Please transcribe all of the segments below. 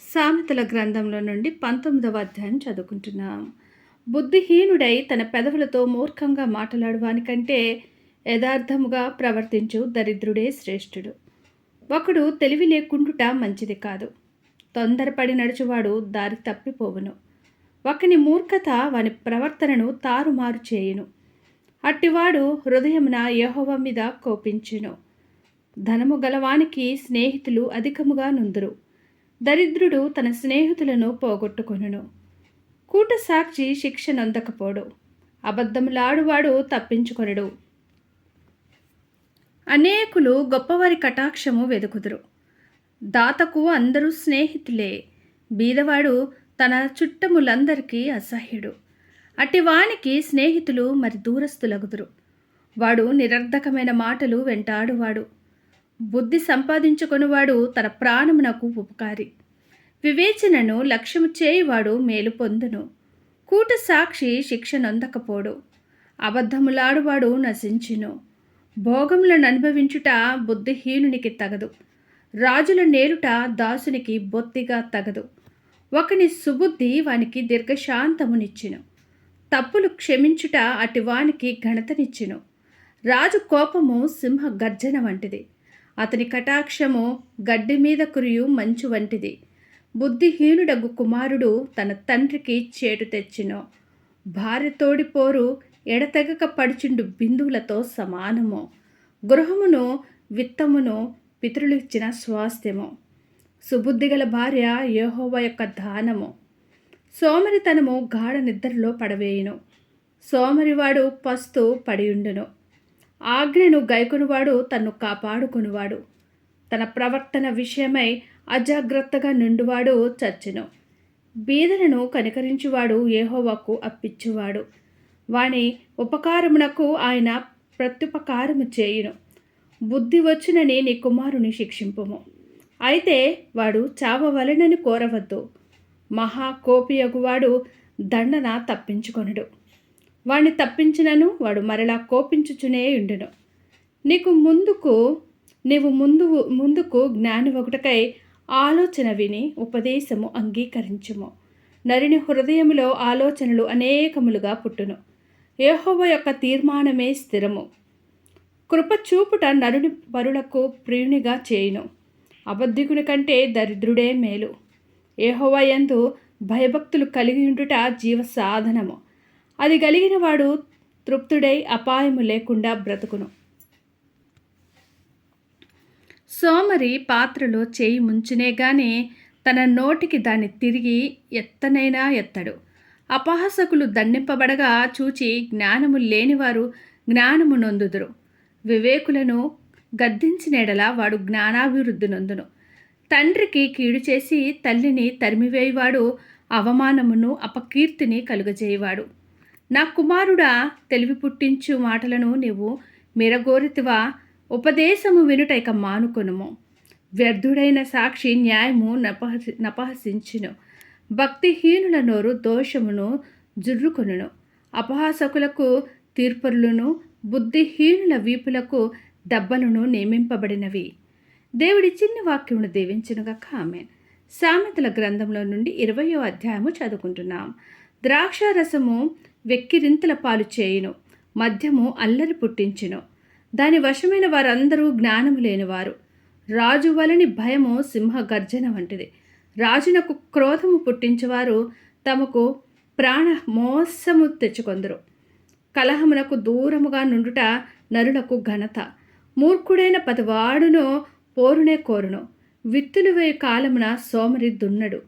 సామెతల గ్రంథంలో నుండి 19వ అధ్యాయం చదువుకుంటున్నాం. బుద్ధిహీనుడై తన పెదవులతో మూర్ఖంగా మాటలాడువానికంటే యథార్థముగా ప్రవర్తించు దరిద్రుడే శ్రేష్ఠుడు. ఒకడు తెలివి లేకుండుట మంచిది కాదు. తొందరపడి నడుచువాడు దారి తప్పిపోవును. ఒకని మూర్ఖత వాని ప్రవర్తనను తారుమారు చేయును. అట్టివాడు హృదయమున యెహోవా మీద కోపించును. ధనము గలవానికి స్నేహితులు అధికముగా నుందురు. దరిద్రుడు తన స్నేహితులను పోగొట్టుకొనును. కూట సాక్షి శిక్ష నొందకపోడు. అబద్ధములాడువాడు తప్పించుకొనడు. అనేకులు గొప్పవారి కటాక్షము వెదుకుదురు. దాతకు అందరూ స్నేహితులే. బీదవాడు తన చుట్టములందరికీ అసహ్యుడు. అటివానికి స్నేహితులు మరి దూరస్తులగుదురు. వాడు నిరర్ధకమైన మాటలు వెంటాడువాడు. బుద్ధి సంపాదించుకొనువాడు తన ప్రాణమునకు ఉపకారి. వివేచనను లక్ష్యము చేయువాడు మేలు పొందును. కూట సాక్షి శిక్ష నొందకపోడు. అబద్ధములాడువాడు నశించును. భోగములను అనుభవించుట బుద్ధిహీనునికి తగదు. రాజుల నేరుట దాసునికి బొత్తిగా తగదు. ఒకని సుబుద్ధి వానికి దీర్ఘశాంతమునిచ్చును. తప్పులు క్షమించుట అటివానికి ఘనతనిచ్చును. రాజు కోపము సింహ గర్జన వంటిది. అతని కటాక్షము గడ్డి మీద కురియు మంచు వంటిది. బుద్ధిహీనుడగు కుమారుడు తన తండ్రికి చేటు తెచ్చును. భార్య తోడిపోరు ఎడతెగక పడుచుండు బిందువులతో సమానము. గృహమును విత్తమును పితరులు ఇచ్చిన స్వాస్థ్యము. సుబుద్ధిగల భార్య యెహోవా యొక్క దానము. సోమరితనము గాఢ నిద్రలో పడవేయును. సోమరివాడు పస్తు పడియుండును. ఆజ్ఞను గైకొనువాడు తన్ను కాపాడుకొనువాడు. తన ప్రవర్తన విషయమై అజాగ్రత్తగా నుండువాడు చచ్చును. బీదలను కనికరించువాడు యెహోవాకు అప్పిచ్చువాడు. వాని ఉపకారమునకు ఆయన ప్రత్యుపకారము చేయును. బుద్ధి వచ్చునని నీ కుమారుని శిక్షింపుము. అయితే వాడు చావవలెనని కోరవద్దు. మహాకోపియగువాడు దండన తప్పించుకొనుడు. వాణ్ణి తప్పించినను వాడు మరలా కోపించుచునే ఉండును. నీవు ముందుకు జ్ఞానివగుటకై ఆలోచన విని ఉపదేశము అంగీకరించుము. నరుని హృదయములో ఆలోచనలు అనేకములుగా పుట్టును. యెహోవా యొక్క తీర్మానమే స్థిరము. కృప చూపుట నరుని పరులకు ప్రియునిగా చేయును. అబద్ధికుని కంటే దరిద్రుడే మేలు. యెహోవా యందు భయభక్తులు కలిగి ఉండుట జీవ సాధనము. అది కలిగిన వాడు తృప్తుడై అపాయము లేకుండా బ్రతుకును. సోమరి పాత్రలో చేయి ముంచునే గాని తన నోటికి దాన్ని తిరిగి ఎత్తనైనా ఎత్తడు. అపహాసకులు దండింపబడగా చూచి జ్ఞానము లేనివారు జ్ఞానము నొందుదురు. వివేకులను గద్దించినెడల వాడు జ్ఞానాభివృద్ధి నొందును. తండ్రికి కీడు చేసి తల్లిని తరిమివేయువాడు అవమానమును అపకీర్తిని కలుగజేయువాడు. నా కుమారుడా, తెలివి పుట్టించు మాటలను నీవు మిరగోరితివా? ఉపదేశము వినుట ఇక మానుకొనుము. వ్యర్థుడైన సాక్షి న్యాయము నపహసించును. భక్తిహీనుల నోరు దోషమును జుర్రుకొనును. అపహాసకులకు తీర్పరులను బుద్ధిహీనుల వీపులకు దెబ్బలను నియమింపబడినవి. దేవుడి చిన్న వాక్యమును దీవించునుగాక. ఆమేన్. సామెతల గ్రంథంలో నుండి 20వ అధ్యాయము చదువుకుంటున్నాం. ద్రాక్షారసము వెక్కిరింతల పాలు చేయును. మద్యము అల్లరి పుట్టించును. దాని వశమైన వారందరూ జ్ఞానము లేనివారు. రాజు వలని భయము సింహ గర్జన వంటిది. రాజునకు క్రోధము పుట్టించువారు తమకు ప్రాణ మోసము తెచ్చుకొందురు. కలహమునకు దూరముగా నుండుట నరులకు ఘనత. మూర్ఖుడైన పతివాడును పోరునే కోరును. విత్తులు వేయు కాలమున సోమరి దున్నడు.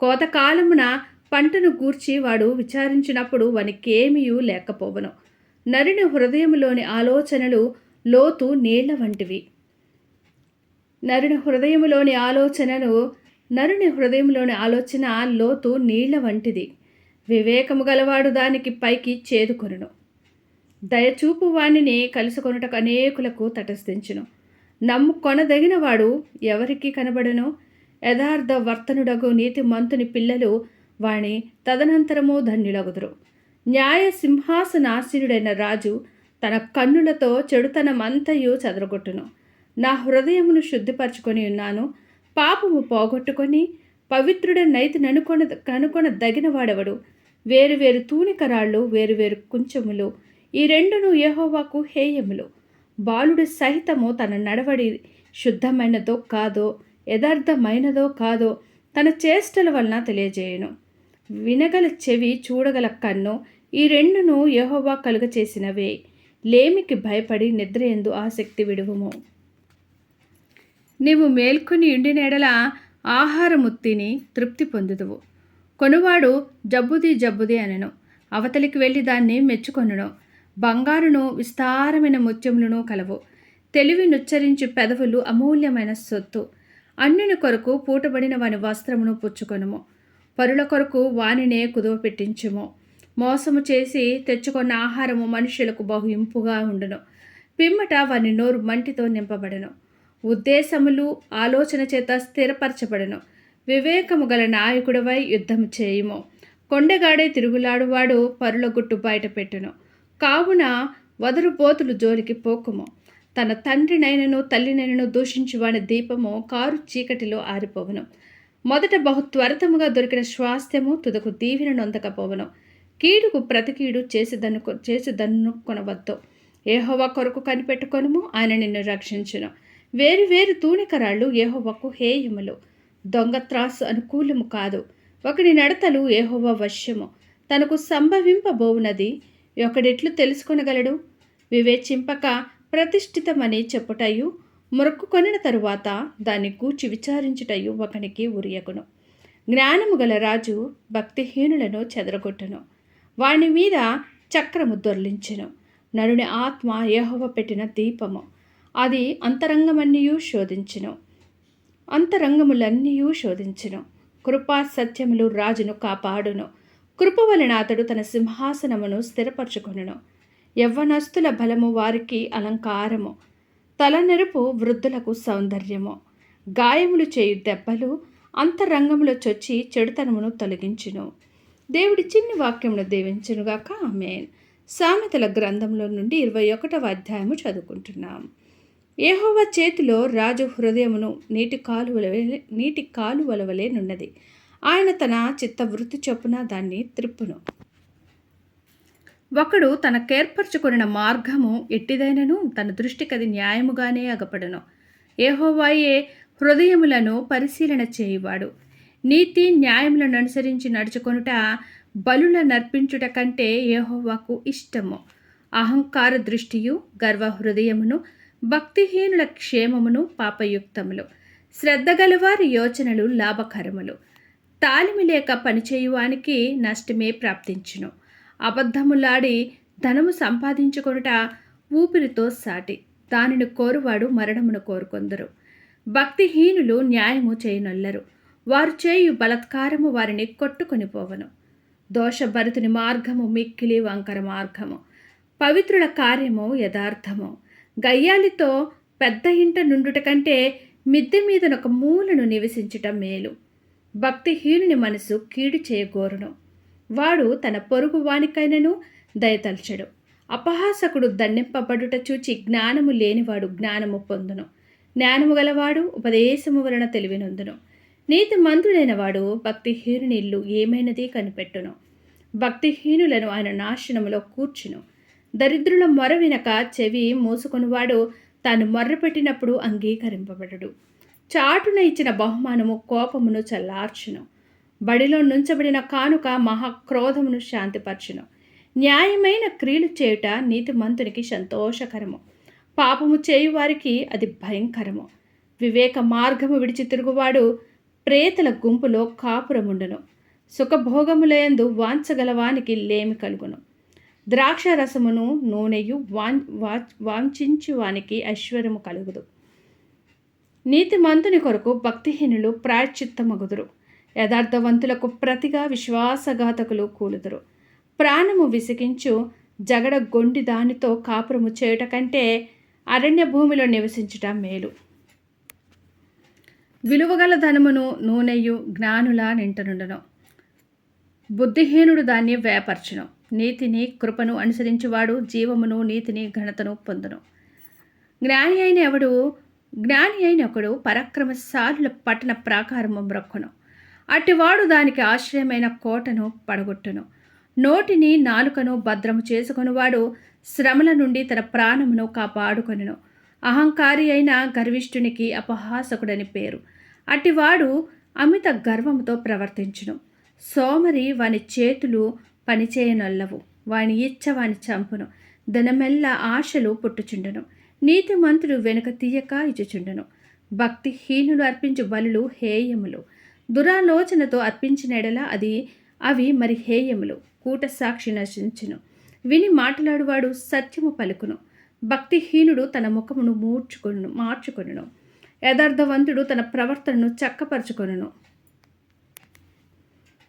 కోతకాలమున పంటను గూర్చి వాడు విచారించినప్పుడు వానికేమీయూ లేకపోవను. నరుని హృదయములోని ఆలోచనలు లోతు నీళ్ల వంటివి. నరుని హృదయములోని ఆలోచన లోతు నీళ్ల వంటిది. వివేకము గలవాడు దానికి పైకి చేదుకొనును. దయచూపు వాణిని కలుసుకొనుటకు అనేకులకు తటస్థించును. నమ్ముకొనదగిన వాడు ఎవరికి కనబడను. యథార్థ వర్తనుడగు నీతిమంతుని పిల్లలు వాణి తదనంతరము ధన్యులగుదురు. న్యాయ సింహాసనాసీనుడైన రాజు తన కన్నులతో చెడుతనమంతయు చెదరగొట్టును. నా హృదయమును శుద్ధిపరచుకొని ఉన్నాను. పాపము పోగొట్టుకొని పవిత్రుడనైతి కనుకొన దగినవాడెవడు? వేరు తూనికరాళ్ళు, వేరు కుంచములు, ఈ రెండును యెహోవాకు హేయములు. బాలుడు సహితము తన నడవడి శుద్ధమైనదో కాదో, యథార్థమైనదో కాదో తన చేష్టల వలన తెలియజేయును. వినగల చెవి, చూడగల కన్ను, ఈ రెండును యెహోవా కలుగచేసినవే. లేమికి భయపడి నిద్రయందు ఆసక్తి విడువుము. నీవు మేల్కొని ఉండినెడల ఆహారము తిని తృప్తి పొందుదువు. కొనువాడు జబ్బుది అనెను, అవతలికి వెళ్ళి దాన్ని మెచ్చుకొనును. బంగారును విస్తారమైన ముత్యములను కలవు. తెలివి నుచ్చరించు పెదవులు అమూల్యమైన సొత్తు. అన్యుని కొరకు పూటబడిన వాని వస్త్రమును పుచ్చుకొనుము. పరుల కొరకు వానినే కుదువ పెట్టించుము. మోసము చేసి తెచ్చుకున్న ఆహారము మనుషులకు బహు ఇంపుగా ఉండును. పిమ్మట వాని నోరు మంటితో నింపబడును. ఉద్దేశములు ఆలోచన చేత స్థిరపరచబడును. వివేకము గల నాయకుడివై యుద్ధము చేయుము. కొండగాడే తిరుగులాడువాడు పరుల గుట్టు బయట పెట్టును. కావున వదరుబోతులు జోలికి పోకుము. తన తండ్రినైనను తల్లినైనను దూషించి వాని దీపము కారు చీకటిలో ఆరిపోవును. మొదట బహు త్వరితముగా దొరికిన స్వాస్థ్యము తుదకు దీవిన నొందకపోవును. కీడుకు ప్రతి కీడు చేసిదన్నుకొనవద్దు. యెహోవా కొరకు కనిపెట్టుకొనుము, ఆయన నిన్ను రక్షించును. వేరు తూనికరాళ్ళు యెహోవాకు హేయములు. దొంగ త్రాసు అనుకూలము కాదు. ఒకడి నడతలు యెహోవా వశ్యము. తనకు సంభవింపబోవునది ఒకడిట్లు తెలుసుకొనగలడు. వివేచింపక ప్రతిష్ఠితమని చెప్పుటయు, మొక్కుకొనిన తరువాత దాన్ని గూర్చి విచారించుటయు ఒకనికి ఉరియగును. జ్ఞానము గల రాజు భక్తిహీనులను చెదరగొట్టును. వాని మీద చక్రము దొర్లించును. నరుని ఆత్మ యెహోవా పెట్టిన దీపము, అది అంతరంగములన్నీయు శోధించును. కృపా సత్యములు రాజును కాపాడును. కృప వలన అతడు తన సింహాసనమును స్థిరపరచుకొనును. యవ్వనస్తుల బలము వారికి అలంకారము, తలనెరుపు వృద్ధులకు సౌందర్యము. గాయములు చేయు దెబ్బలు అంతరంగములో చొచ్చి చెడుతనమును తొలగించును. దేవుడి చిన్ని వాక్యమును దీవించునుగాక. ఆమేన్. సామెతల గ్రంథంలో నుండి 21వ అధ్యాయము చదువుకుంటున్నాం. యెహోవా చేతిలో రాజు హృదయమును నీటి కాలువల వలె నున్నది. ఆయన తన చిత్తవృత్తి చొప్పున దాన్ని త్రిప్పును. ఒకడు తనకేర్పరచుకొనిన మార్గము ఎట్టిదైనను తన దృష్టికది న్యాయముగానే అగపడును. యెహోవాయే హృదయములను పరిశీలన చేయువాడు. నీతి న్యాయములను అనుసరించి నడుచుకొనుట బలుల నర్పించుట కంటే యెహోవాకు ఇష్టము. అహంకార దృష్టియు గర్వ హృదయమును భక్తిహీనుల క్షేమమును పాపయుక్తములు. శ్రద్ధ గలవారి యోచనలు లాభకరములు. తాలిమి లేక పనిచేయువానికి నష్టమే ప్రాప్తించును. అబద్ధములాడి ధనము సంపాదించుకొనుట ఊపిరితో సాటి. దానిని కోరువాడు మరణమును కోరుకొందరు. భక్తిహీనులు న్యాయము చేయనొల్లరు. వారు చేయు బలత్కారము వారిని కొట్టుకొని పోవను. దోషభరితుని మార్గము మిక్కిలి వంకర మార్గము. పవిత్రుల కార్యము యథార్థము. గయ్యాలితో పెద్ద ఇంట నుండుట కంటే మిద్దె మీదనొక మూలను నివసించుట మేలు. భక్తిహీనుని మనసు కీడు చేయగోరును. వాడు తన పొరుగు వానికైనను దయతల్చడు. అపహాసకుడు దండింపబడుట చూచి జ్ఞానము లేనివాడు జ్ఞానము పొందును. జ్ఞానము గలవాడు ఉపదేశము వలన తెలివినొందును. నీతిమంతుడైన వాడు భక్తిహీనుని ఇల్లు ఏమైనది కనిపెట్టును. భక్తిహీనులను ఆయన నాశనములో కూర్చును. దరిద్రుల మొర వినక చెవి మూసుకొనివాడు తాను మొర్రపెట్టినప్పుడు అంగీకరింపబడడు. చాటున ఇచ్చిన బహుమానము కోపమును చల్లార్చును. బడిలో నుంచబడిన కానుక మహాక్రోధమును శాంతిపరచును. న్యాయమైన క్రియలు చేయుట నీతిమంతునికి సంతోషకరము. పాపము చేయువారికి అది భయంకరము. వివేక మార్గము విడిచి తిరుగువాడు ప్రేతల గుంపులో కాపురముండును. సుఖభోగములయందు వాంచగలవానికి లేమి కలుగును. ద్రాక్ష రసమును నూనెయు వాంఛించువానికి ఐశ్వర్యము కలుగుదు. నీతిమంతుని కొరకు భక్తిహీనులు ప్రాయశ్చిత్తమగుదురు. యథార్థవంతులకు ప్రతిగా విశ్వాసఘాతకులు కూలుదురు. ప్రాణము విసిగించు జగడ గొండి దానితో కాపురము చేయుట కంటే అరణ్య భూమిలో నివసించుట మేలు. విలువగల ధనమును నూనెయు జ్ఞానుల నింటనుండును. బుద్ధిహీనుడు దాన్ని వేపర్చును. నీతిని కృపను అనుసరించువాడు జీవమును నీతిని ఘనతను పొందును. జ్ఞాని అయిన ఒకడు పరాక్రమశాలుల పట్టణ ప్రాకారము మ్రొక్కును. అట్టివాడు దానికి ఆశ్రయమైన కోటను పడగొట్టును. నోటిని నాలుకను భద్రము చేసుకొనివాడు శ్రమల నుండి తన ప్రాణమును కాపాడుకొనును. అహంకారి అయిన గర్విష్ఠునికి అపహాసకుడని పేరు. అట్టివాడు అమిత గర్వముతో ప్రవర్తించును. సోమరి వాని చేతులు పనిచేయనొల్లవు, వాని ఇచ్చ వాని చంపును. ధనమెల్ల ఆశలు పుట్టుచుండును, నీతిమంతుడు వెనుక తీయక ఇచ్చుచుండును. భక్తిహీనులు అర్పించు బలులు హేయములు, దురాలోచనతో అర్పించిన ఎడల అవి మరి హేయములు. కూట సాక్షి నశించును, విని మాట్లాడువాడు సత్యము పలుకును. భక్తిహీనుడు తన ముఖమును మార్చుకొనును, యథార్థవంతుడు తన ప్రవర్తనను చక్కపరచుకొనును.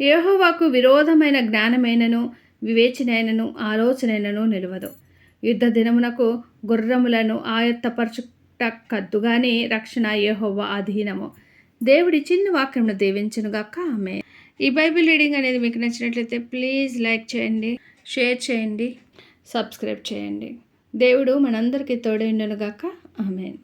యెహోవాకు విరోధమైన జ్ఞానమైనను వివేచనైనను ఆలోచనైనను నిలవదు. యుద్ధ దినమునకు గుర్రములను ఆయత్తపరచుట కద్దుగానే రక్షణ యెహోవా అధీనము. దేవుడి చిన్న వాక్యమును దీవించునుగాక. ఆమె. ఈ బైబిల్ రీడింగ్ అనేది మీకు నచ్చినట్లయితే ప్లీజ్ లైక్ చేయండి, షేర్ చేయండి, సబ్స్క్రైబ్ చేయండి. దేవుడు మనందరికీ తోడైండునుగాక. ఆమెన్.